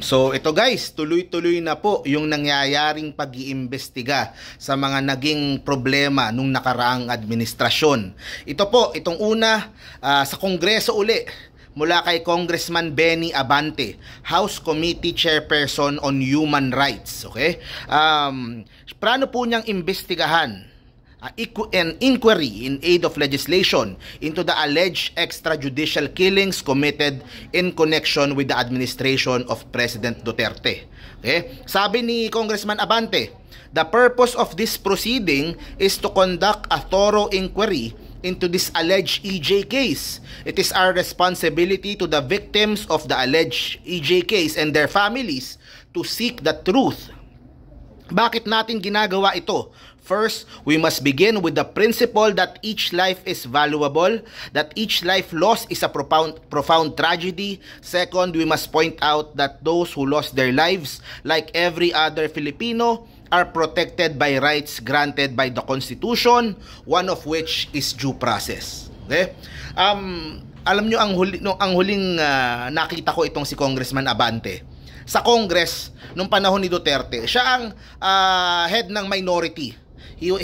So ito guys, tuloy-tuloy na po yung nangyayaring pag-iimbestiga sa mga naging problema nung nakaraang administrasyon. Ito po, itong una sa Kongreso uli, mula kay Congressman Benny Abante, House Committee Chairperson on Human Rights. Okay? Plano po niyang imbestigahan an inquiry in aid of legislation into the alleged extrajudicial killings committed in connection with the administration of President Duterte. Okay? Sabi ni Congressman Abante, the purpose of this proceeding is to conduct a thorough inquiry into this alleged EJ case. It is our responsibility to the victims of the alleged EJ case and their families to seek the truth. Bakit natin ginagawa ito? First, we must begin with the principle that each life is valuable, that each life lost is a profound tragedy. Second, we must point out that those who lost their lives, like every other Filipino, are protected by rights granted by the Constitution, one of which is due process. Okay? Alam nyo, ang huling nakita ko itong si Congressman Abante sa Congress nung panahon ni Duterte. Siya ang head ng minority. He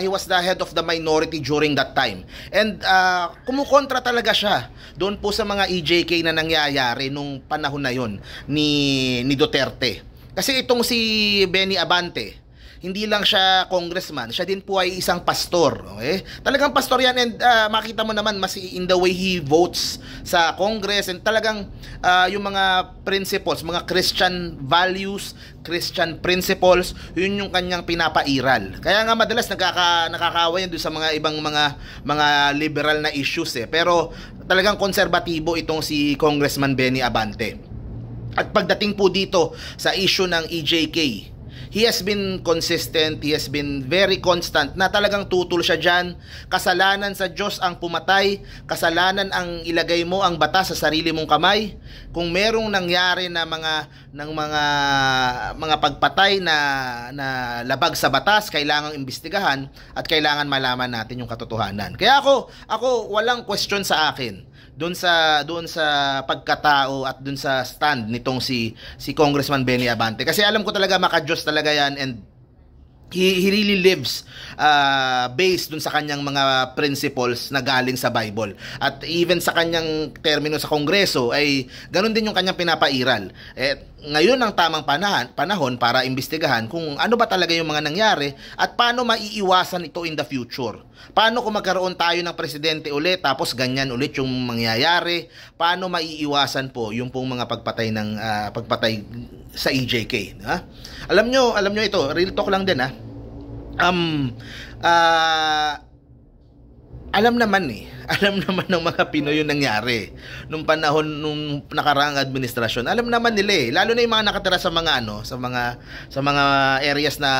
was the head of the minority during that time. And kumukontra talaga siya doon po sa mga EJK na nangyayari nung panahon na yon ni Duterte. Kasi itong si Benny Abante, hindi lang siya congressman, siya din po ay isang pastor. Okay? Talagang pastor yan, and makita mo naman mas in the way he votes sa Congress, and talagang yung mga principles, mga Christian values, Christian principles, yun yung kanyang pinapairal. Kaya nga madalas nakakaaway yan doon sa mga ibang mga liberal na issues pero talagang konserbatibo itong si Congressman Benny Abante. At pagdating po dito sa issue ng EJK, he has been consistent, he has been very constant na talagang tutul siya dyan. Kasalanan sa Diyos ang pumatay, kasalanan ang ilagay mo ang batas sa sarili mong kamay. Kung merong nangyari na mga pagpatay na labag sa batas, kailangang imbestigahan at kailangan malaman natin yung katotohanan. Kaya ako walang question sa akin doon sa pagkatao at doon sa stand nitong si Congressman Benny Abante, kasi alam ko talaga maka-Diyos talaga yan, and he really lives based dun sa kanyang mga principles na galing sa Bible. At even sa kanyang termino sa Kongreso ay ganun din yung kanyang pinapairal. Ngayon ang tamang panahon para imbestigahan kung ano ba talaga yung mga nangyari at paano maiiwasan ito in the future. Paano kung magkaroon tayo ng presidente ulit tapos ganyan ulit yung mangyayari? Paano maiiwasan po yung pong mga pagpatay sa EJK, ha? Alam nyo ito, real talk lang din, ha. Alam naman ng mga Pinoy yung nangyari nung panahon nung nakaraang administrasyon. Alam naman nila lalo na yung mga nakatira sa mga sa mga areas na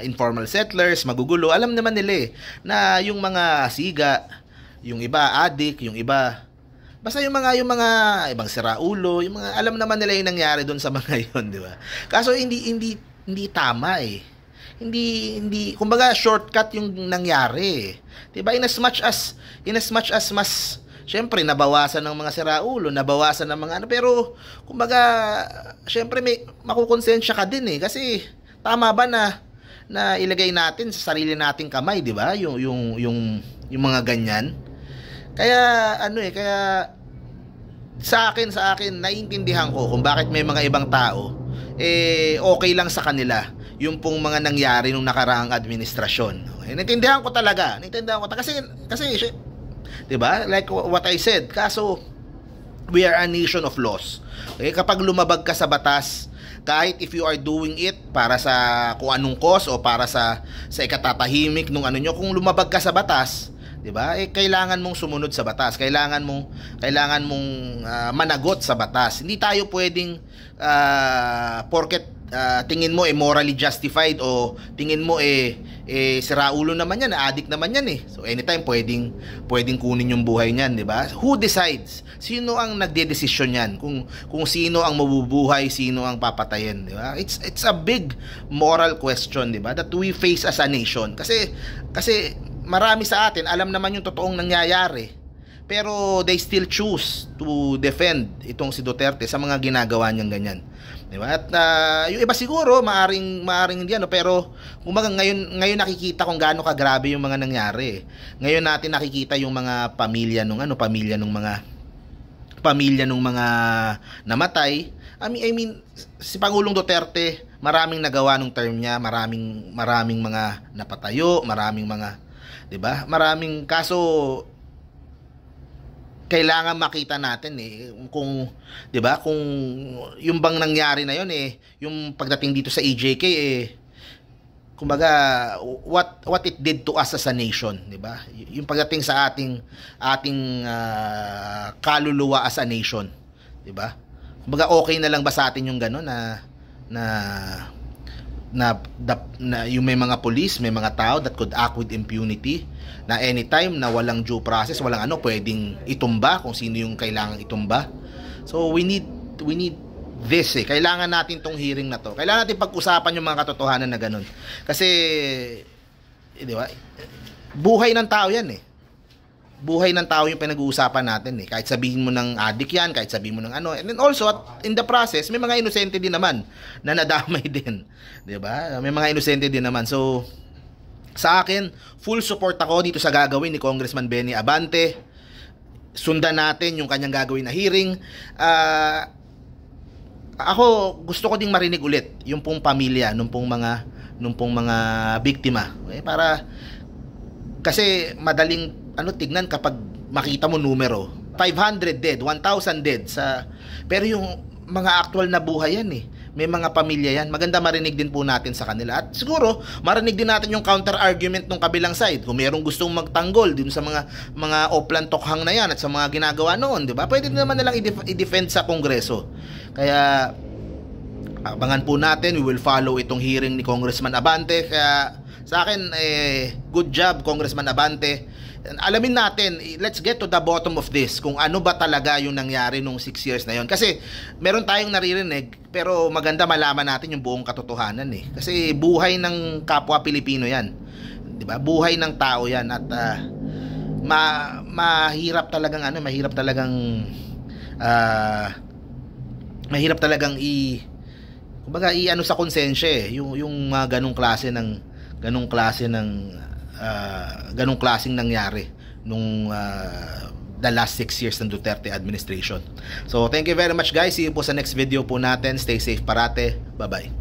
informal settlers, magugulo. Alam naman nila na yung mga siga, yung iba adik, yung iba basta yung mga ibang siraulo, yung mga alam naman nila yung nangyari doon sa mga yon, di ba? Kaso hindi tama Hindi kumbaga shortcut yung nangyari. 'Di ba? In as much as mas syempre nabawasan ng mga siraulo, nabawasan ng mga pero kumbaga syempre may makukonsensya ka din kasi tama ba na ilagay natin sa sarili nating kamay, 'di ba? Yung mga ganyan. Kaya kaya sa akin naiintindihan ko kung bakit may mga ibang tao okay lang sa kanila yung pong mga nangyari nung nakaraang administrasyon. Naintindihan ko talaga. Kasi 'di ba? Like what I said, kaso we are a nation of laws. Okay, kapag lumabag ka sa batas, kahit if you are doing it para sa kung anong cause o para sa ikatatahimik nung kung lumabag ka sa batas, 'di ba? Kailangan mong sumunod sa batas. Kailangan mong managot sa batas. Hindi tayo pwedeng porket tingin mo morally justified o tingin mo siraulo naman yan, addict naman yan So anytime pwedeng kunin yung buhay niyan, 'di ba? Who decides? Sino ang nagdedesisyon yan? Kung sino ang mabubuhay, sino ang papatayin, 'di ba? It's a big moral question, 'di ba? That we face as a nation. Kasi marami sa atin alam naman yung totoong nangyayari. pero they still choose to defend itong si Duterte sa mga ginagawa niyang ganyan. Diba? At yung iba siguro maaring hindi ano, pero kumbaga ngayon nakikita kung gaano kagrabe yung mga nangyari. Ngayon natin nakikita yung mga pamilya nung mga namatay. I mean si Pangulong Duterte, maraming nagawa nung term niya, maraming mga napatayo, maraming mga, 'di ba? Maraming kaso kailangan makita natin kung 'di ba, kung yung bang nangyari na yon yung pagdating dito sa EJK kumbaga what it did to us as a nation, 'di ba? Yung pagdating sa ating kaluluwa as a nation, 'di ba? Kumbaga okay na lang ba sa atin yung gano'n na yung may mga police, may mga tao that could act with impunity, na anytime na walang due process, walang pwedeng itumba kung sino yung kailangang itumba. So we need this kailangan natin tong hearing na to. Kailangan natin pag-usapan yung mga katotohanan na ganun. Kasi di ba? Buhay ng tao 'yan Buhay ng tao yung pinag-uusapan natin Kahit sabihin mo ng adik yan, kahit sabihin mo ng ano. And then also, in the process, may mga inosente din naman na nadamay din. 'Di ba? May mga inosente din naman. So, sa akin, full support ako dito sa gagawin ni Congressman Benny Abante. Sundan natin yung kanyang gagawin na hearing. Ako, gusto ko ding marinig ulit yung pong pamilya, nung pong mga biktima. Para, kasi madaling tignan kapag makita mo numero, 500 dead, 1,000 dead pero yung mga actual na buhay yan may mga pamilya yan. Maganda marinig din po natin sa kanila. At siguro, marinig din natin yung counter-argument ng kabilang side. Kung mayroong gustong magtanggol din sa mga Oplan Tokhang na yan at sa mga ginagawa noon, di ba? Pwede naman nilang i-defend sa Kongreso. Kaya, abangan po natin. We will follow itong hearing ni Congressman Abante. Kaya, sa akin, good job, Congressman Abante. Alamin natin, let's get to the bottom of this, kung ano ba talaga yung nangyari nung 6 years na yon. Kasi meron tayong naririnig, pero maganda malaman natin yung buong katotohanan Kasi buhay ng kapwa Pilipino yan, 'di ba? Buhay ng tao yan. At mahirap talagang kumbaga sa konsensya yung ganung klaseng nangyari nung the last 6 years ng Duterte administration. So thank you very much guys. See you po sa next video po natin. Stay safe parate. Bye bye.